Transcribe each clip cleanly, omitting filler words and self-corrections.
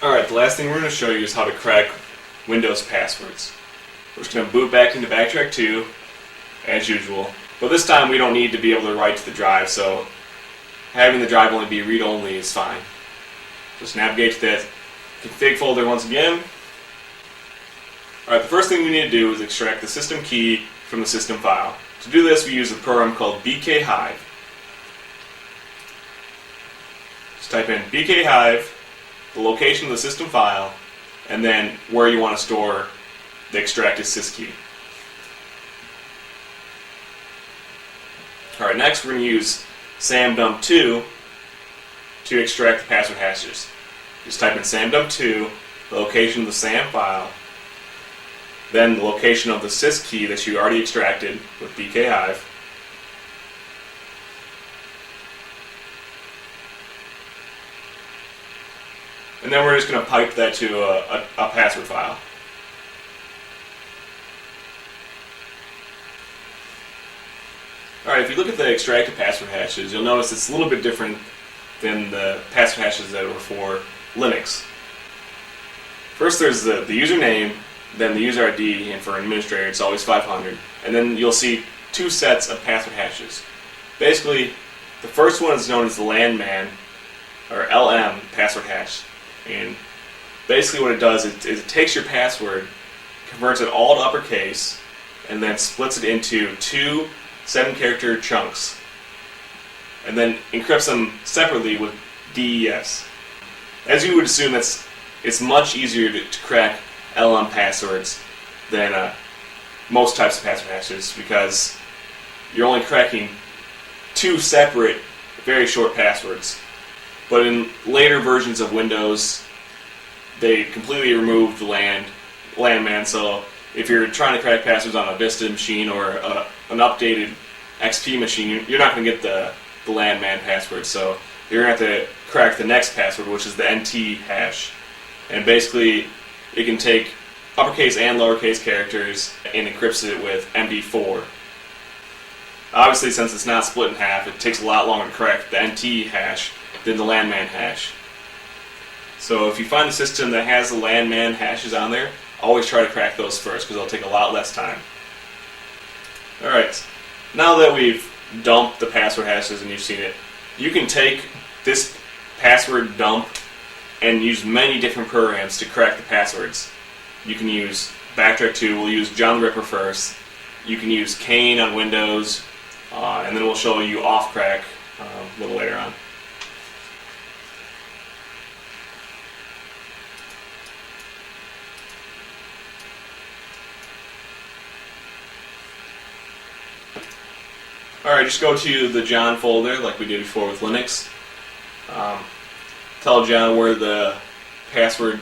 Alright, the last thing we're going to show you is how to crack Windows passwords. We're just going to boot back into Backtrack 2, as usual. But this time we don't need to be able to write to the drive, so having the drive only be read-only is fine. Just navigate to that config folder once again. Alright, the first thing we need to do is extract the system key from the system file. To do this, we use a program called bkhive. Just type in bkhive, the location of the system file, and then where you want to store the extracted sys key. Alright, next we're going to use samdump2 to extract the password hashes. Just type in samdump2, the location of the SAM file, then the location of the sys key that you already extracted with bkhive, and then we're just going to pipe that to a password file. Alright, if you look at the extracted password hashes, you'll notice it's a little bit different than the password hashes that were for Linux. First there's the username, then the user ID, and for an administrator it's always 500. And then you'll see two sets of password hashes. Basically, the first one is known as the LANman, or LM password hash. And basically what it does is it takes your password, converts it all to uppercase, and then splits it into two 7-character chunks, and then encrypts them separately with DES. As you would assume, it's much easier to crack LM passwords than most types of password hashes, because you're only cracking two separate, very short passwords. But in later versions of Windows, they completely removed the LANman, so if you're trying to crack passwords on a Vista machine or an updated XP machine, you're not going to get the LANman password, so you're going to have to crack the next password, which is the NT hash. And basically, it can take uppercase and lowercase characters and encrypts it with MD4. Obviously, since it's not split in half, it takes a lot longer to crack the NT hash than the LANman hash. So if you find a system that has the LANman hashes on there, always try to crack those first, because it'll take a lot less time. Alright, now that we've dumped the password hashes and you've seen it, you can take this password dump and use many different programs to crack the passwords. You can use Backtrack 2, we'll use John the Ripper first. You can use Kane on Windows, and then we'll show you Offcrack a little later on. Alright, just go to the John folder like we did before with Linux. Tell John where the password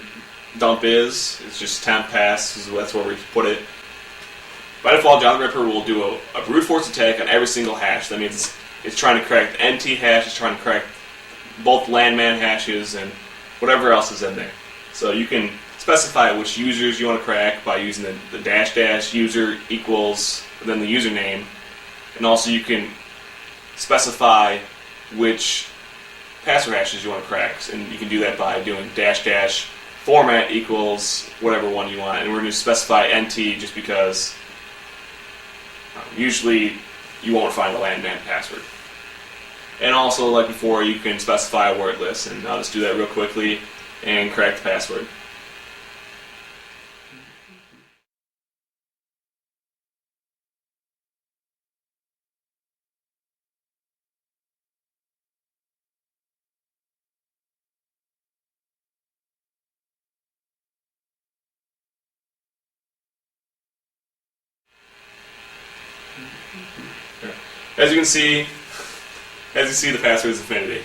dump is. It's just temp pass, so that's where we put it. By default, John the Ripper will do a brute force attack on every single hash. That means it's trying to crack the NT hash, it's trying to crack both LANman hashes and whatever else is in there. So you can specify which users you want to crack by using the -- user equals, and then the username. And also you can specify which password hashes you want to crack, and you can do that by doing -- format equals whatever one you want. And we're going to specify NT just because usually you won't find a LANman password. And also, like before, you can specify a word list, and I'll just do that real quickly and crack the password. As you can see, the password is Infinity.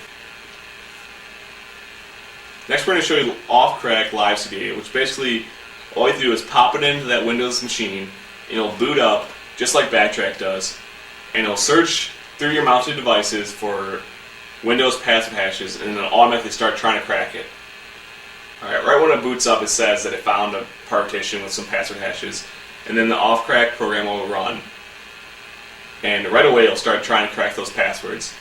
Next, we're going to show you Offcrack LiveCD, which basically all you have to do is pop it into that Windows machine, and it'll boot up just like Backtrack does, and it'll search through your mounted devices for Windows password hashes, and then it'll automatically start trying to crack it. Alright, right when it boots up, it says that it found a partition with some password hashes, and then the Offcrack program will run. And right away it'll start trying to crack those passwords.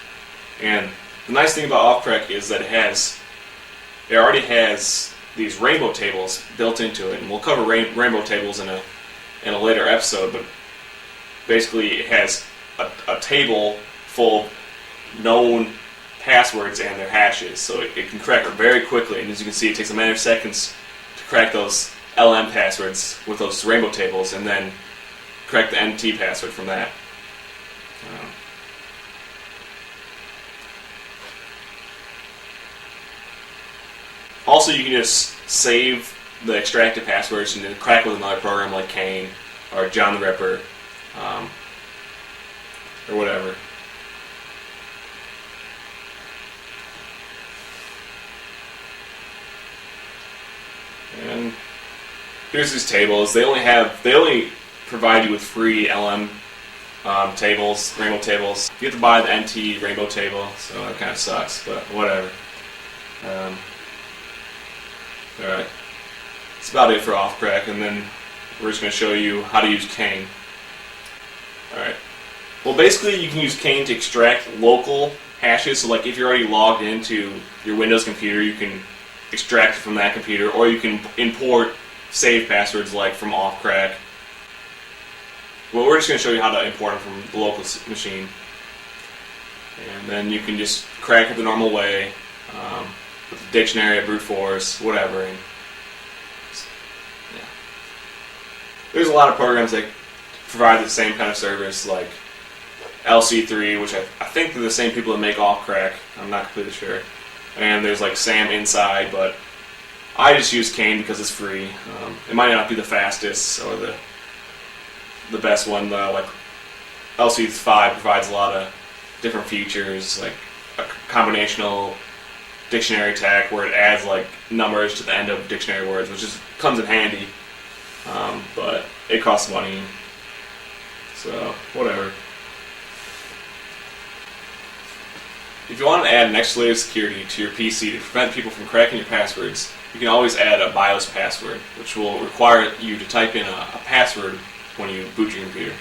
And the nice thing about Offcrack is that it already has these rainbow tables built into it, and we'll cover rainbow tables in a later episode. But basically, it has a table full of known passwords and their hashes, so it can crack it very quickly. And as you can see, it takes a matter of seconds to crack those LM passwords with those rainbow tables, and then crack the NT password from that. Also, you can just save the extracted passwords and then crack with another program like Kane or John the Ripper, or whatever. And here's these tables. They only provide you with free LM tables, rainbow tables. You have to buy the NT rainbow table, so that kind of sucks, but whatever. Alright, that's about it for Offcrack, and then we're just going to show you how to use Kane. Alright, well, basically you can use Kane to extract local hashes, so like if you're already logged into your Windows computer, you can extract it from that computer, or you can import saved passwords like from Offcrack. Well, we're just going to show you how to import them from the local machine, and then you can just crack it the normal way, with the dictionary, brute force, whatever. And yeah. There's a lot of programs that provide the same kind of service, like LC3, which I think they're the same people that make Offcrack. I'm not completely sure. And there's like SAM Inside, but I just use Kane because it's free. It might not be the fastest or the best one, though. Like LC5 provides a lot of different features, like a combinational dictionary tag where it adds like numbers to the end of dictionary words, which comes in handy, but it costs money, so whatever. If you want to add an extra layer of security to your PC to prevent people from cracking your passwords, you can always add a BIOS password, which will require you to type in a password when you boot your computer.